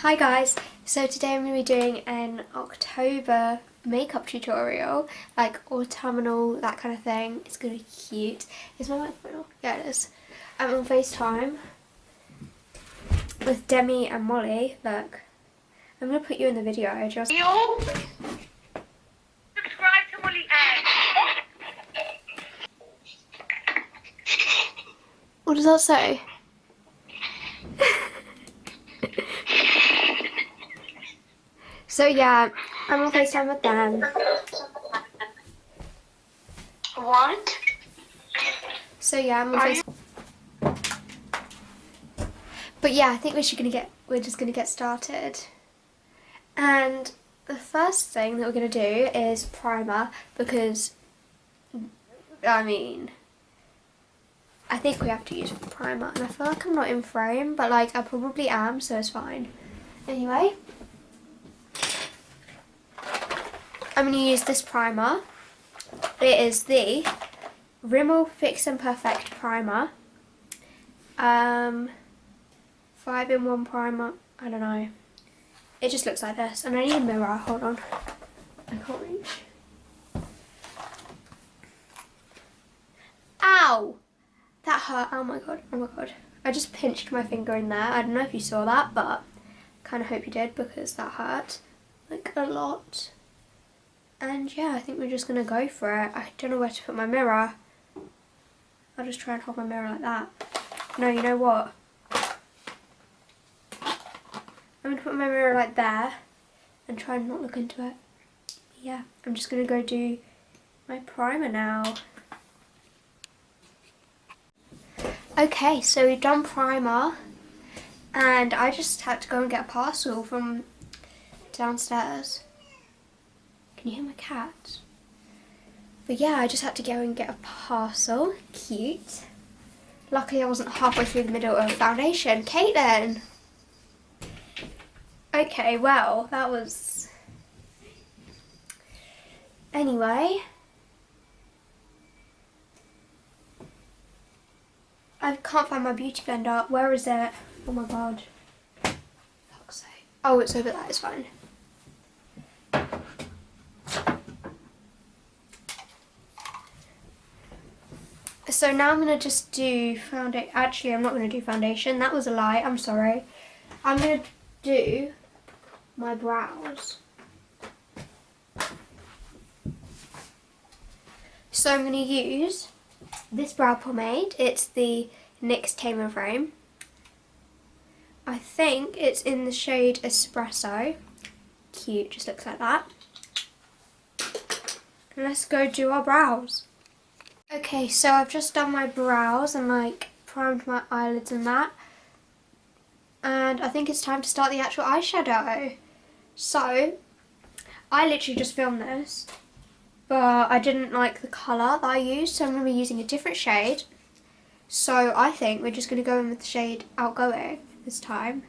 Hi guys, so today I'm going to be doing an October makeup tutorial, like autumnal, that kind of thing. It's going to be cute. Is my microphone on? Yeah, it is. I'm on FaceTime with Demi and Molly. Look, I'm going to put you in the video. Subscribe to Molly What does that say? So yeah, I'm on FaceTime with them. What? So yeah, I'm on FaceTime. But yeah, I think we're just gonna get started. And the first thing that we're gonna do is primer, because I think we have to use primer, and I feel like I'm not in frame, but like I probably am, so it's fine. Anyway, I'm going to use this primer. It is the Rimmel Fix and Perfect primer. 5-in-1 primer. I don't know. It just looks like this, and I need a mirror. Hold on. I can't reach. Ow! That hurt. Oh my god. Oh my god. I just pinched my finger in there. I don't know if you saw that, but I kind of hope you did, because that hurt like a lot. And yeah, I think we're just going to go for it. I don't know where to put my mirror. I'll just try and hold my mirror like that. No, you know what? I'm going to put my mirror like there and try and not look into it. Yeah, I'm just going to go do my primer now. Okay, so we've done primer, and I just had to go and get a parcel from downstairs. Can you hear my cat? But yeah, I just had to go and get a parcel. Cute. Luckily I wasn't halfway through the middle of foundation. Caitlin! Okay, well, that was... Anyway. I can't find my beauty blender. Where is it? Oh my god. Fuck's sake. Oh, it's over there. It's fine. So now I'm going to just do foundation. Actually, I'm not going to do foundation. That was a lie. I'm sorry. I'm going to do my brows. So I'm going to use this brow pomade. It's the NYX Tamer Frame. I think it's in the shade Espresso. Cute, just looks like that. And let's go do our brows. Okay, so I've just done my brows and like primed my eyelids and that. And I think it's time to start the actual eyeshadow. So, I literally just filmed this, but I didn't like the colour that I used, so I'm going to be using a different shade. So I think we're just going to go in with the shade Outgoing this time.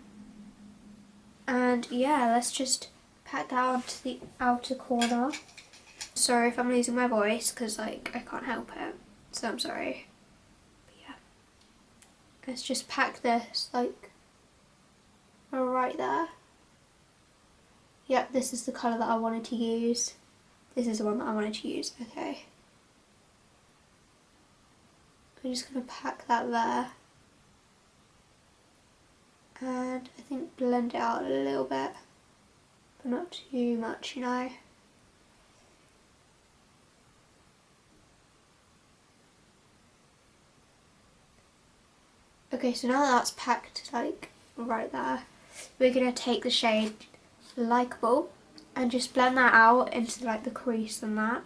And yeah, let's just pat that onto the outer corner. Sorry if I'm losing my voice, because like I can't help it, so I'm sorry. But yeah, let's just pack this like right there. Yep, this is the colour that I wanted to use. This is the one that I wanted to use. Okay, I'm just going to pack that there, and I think blend it out a little bit, but not too much, you know. Okay, so now that that's packed like right there, we're going to take the shade Likeable and just blend that out into like the crease and that.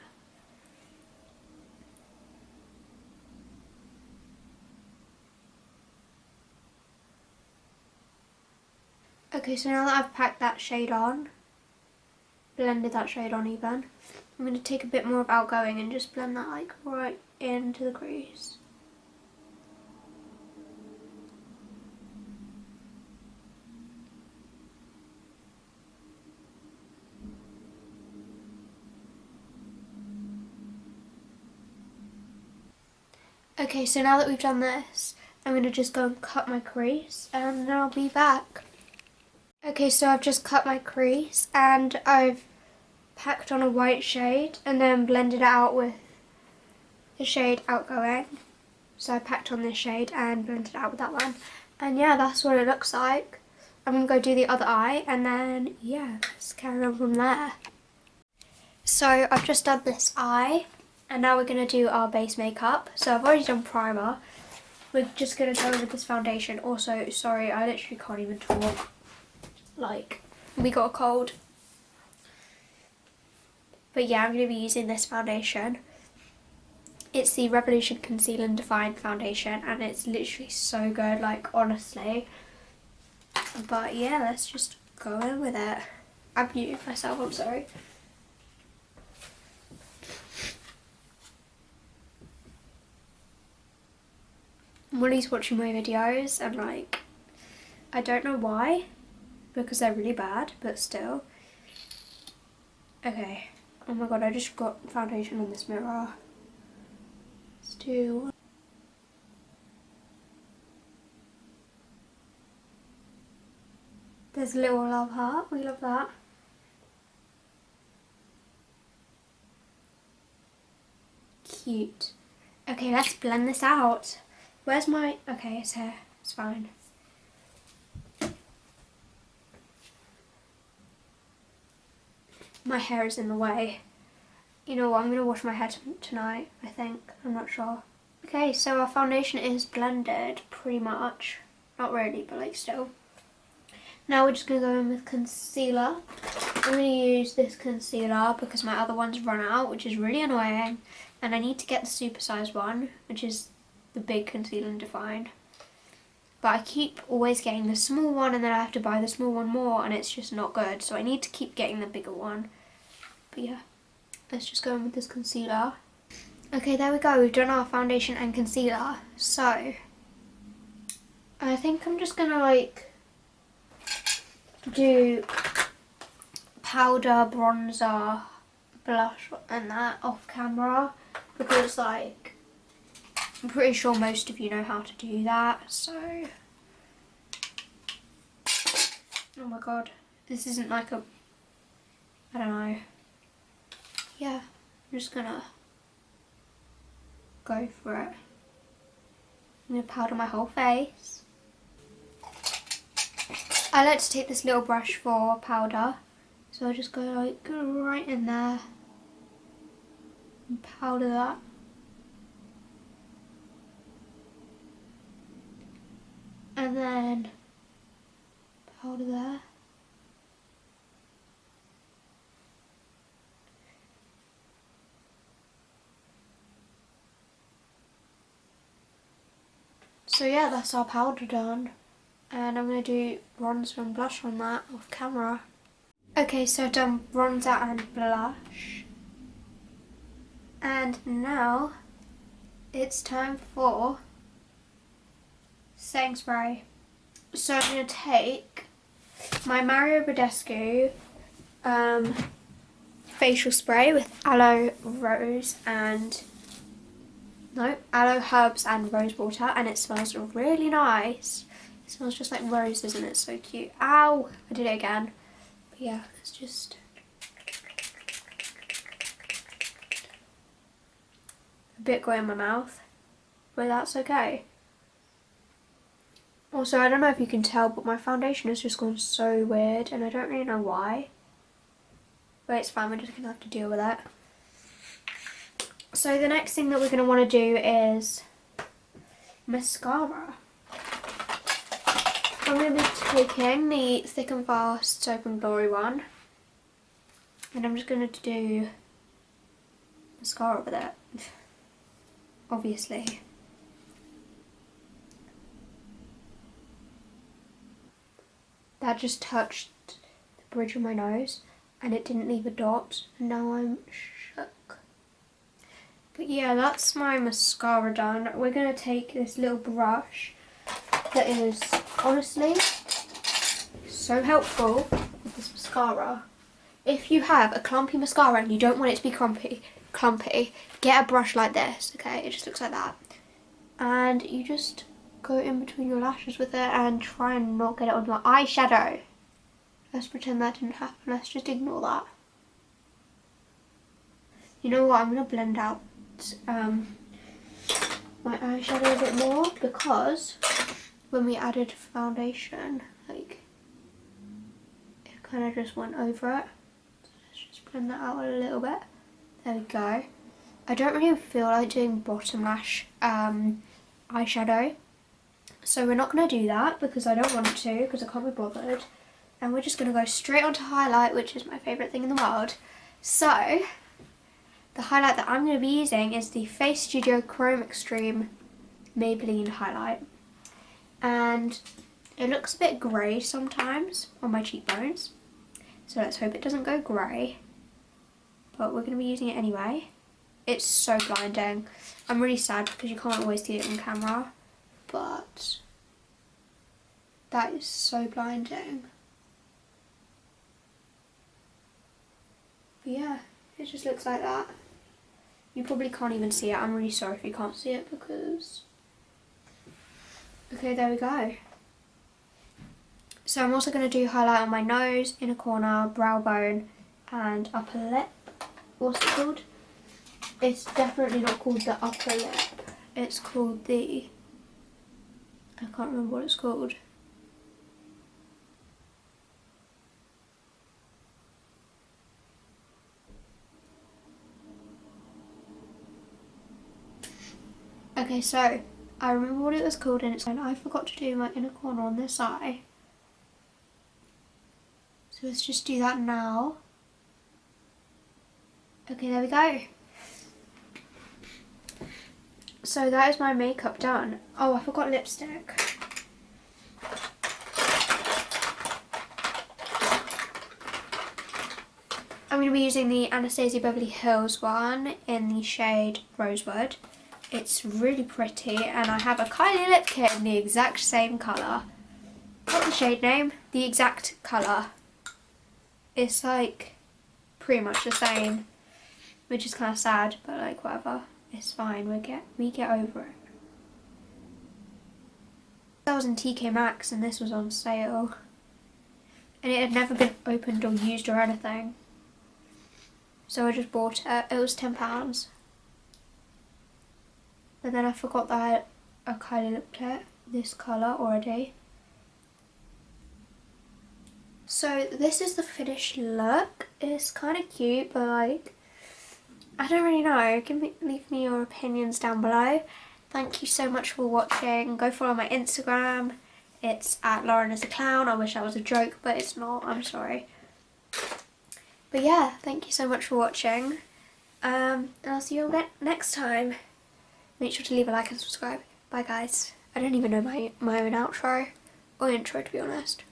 Okay, so now that I've packed that shade on, blended that shade on even, I'm going to take a bit more of Outgoing and just blend that like right into the crease. Okay, so now that we've done this, I'm going to just go and cut my crease, and then I'll be back. Okay, so I've just cut my crease and I've packed on a white shade and then blended it out with the shade Outgoing. So I packed on this shade and blended it out with that one. And yeah, that's what it looks like. I'm going to go do the other eye and then, yeah, let's carry on from there. So I've just done this eye and now we're going to do our base makeup. So I've already done primer. We're just going to go with this foundation. Also, sorry, I literally can't even talk. Like, we got a cold. But yeah, I'm going to be using this foundation. It's the Revolution Conceal and Define foundation and it's literally so good, like honestly. But yeah, let's just go in with it. I've muted myself, I'm sorry. Molly's watching my videos and like, I don't know why, because they're really bad, but still. Okay, oh my god, I just got foundation on this mirror. Let's do... There's a little love heart, we love that. Cute. Okay, let's blend this out. Where's my... Okay, it's here, it's fine. My hair is in the way. You know what, I'm going to wash my hair tonight, I think. I'm not sure. Okay, so our foundation is blended, pretty much. Not really, but like still. Now we're just going to go in with concealer. I'm going to use this concealer because my other one's run out, which is really annoying. And I need to get the supersized one, which is the big Conceal and Define. But I keep always getting the small one and then I have to buy the small one more and it's just not good. So I need to keep getting the bigger one. But yeah, let's just go in with this concealer. Okay, there we go. We've done our foundation and concealer. So, I think I'm just going to like do powder, bronzer, blush and that off camera. Because like, I'm pretty sure most of you know how to do that, so... Oh my god, this isn't like a... I don't know. Yeah, I'm just gonna go for it. I'm gonna powder my whole face. I like to take this little brush for powder, so I'll just go like right in there and powder that. And then powder there. So yeah, that's our powder done. And I'm going to do bronzer and blush on that off camera. Okay, so I've done bronzer and blush. And now it's time for setting spray. So I'm going to take my Mario Badescu facial spray with aloe herbs and rose water, and it smells really nice. It smells just like roses and it's so cute. Ow! I did it again. But yeah, it's just a bit going in my mouth, but that's okay. Also, I don't know if you can tell, but my foundation has just gone so weird and I don't really know why. But it's fine, we're just going to have to deal with it. So the next thing that we're going to want to do is mascara. I'm going to be taking the Thick and Fast Soap and Glory one. And I'm just going to do mascara with it. Obviously. That just touched the bridge of my nose and it didn't leave a dot. And now I'm shook. But yeah, that's my mascara done. We're going to take this little brush that is honestly so helpful with this mascara. If you have a clumpy mascara and you don't want it to be clumpy, get a brush like this, okay? It just looks like that. And you just go in between your lashes with it and try and not get it on your eyeshadow. Let's pretend that didn't happen. Let's just ignore that. You know what? I'm going to blend out my eyeshadow a bit more, because when we added foundation, like, it kind of just went over it. So let's just blend that out a little bit. There we go. I don't really feel like doing bottom lash eyeshadow, so we're not going to do that because I don't want to, because I can't be bothered. And we're just going to go straight onto highlight, which is my favourite thing in the world. So the highlight that I'm going to be using is the Face Studio Chrome Extreme Maybelline highlight. And it looks a bit grey sometimes on my cheekbones, so let's hope it doesn't go grey. But we're going to be using it anyway. It's so blinding. I'm really sad because you can't always see it on camera, but that is so blinding. But yeah, it just looks like that. You probably can't even see it. I'm really sorry if you can't see it because... Okay, there we go. So I'm also going to do highlight on my nose, inner corner, brow bone and upper lip. What's it called? It's definitely not called the upper lip. It's called the... I can't remember what it's called. Okay, so I remember what it was called, and I forgot to do my inner corner on this eye. So let's just do that now. Okay, there we go. So that is my makeup done. Oh, I forgot lipstick. I'm going to be using the Anastasia Beverly Hills one in the shade Rosewood. It's really pretty, and I have a Kylie lip kit in the exact same colour. Not the shade name, the exact colour. It's like pretty much the same, which is kind of sad, but like whatever. It's fine, we get over it. That was in TK Maxx and this was on sale. And it had never been opened or used or anything. So I just bought it. It was £10. But then I forgot that I had a Kylie lip kit, this colour already. So this is the finished look. It's kind of cute, but like, I don't really know. Leave me your opinions down below. Thank you so much for watching. Go follow my Instagram. It's at Lauren is a clown. I wish that was a joke, but it's not. I'm sorry. But yeah, thank you so much for watching. And I'll see you again next time. Make sure to leave a like and subscribe. Bye guys. I don't even know my own outro or intro, to be honest.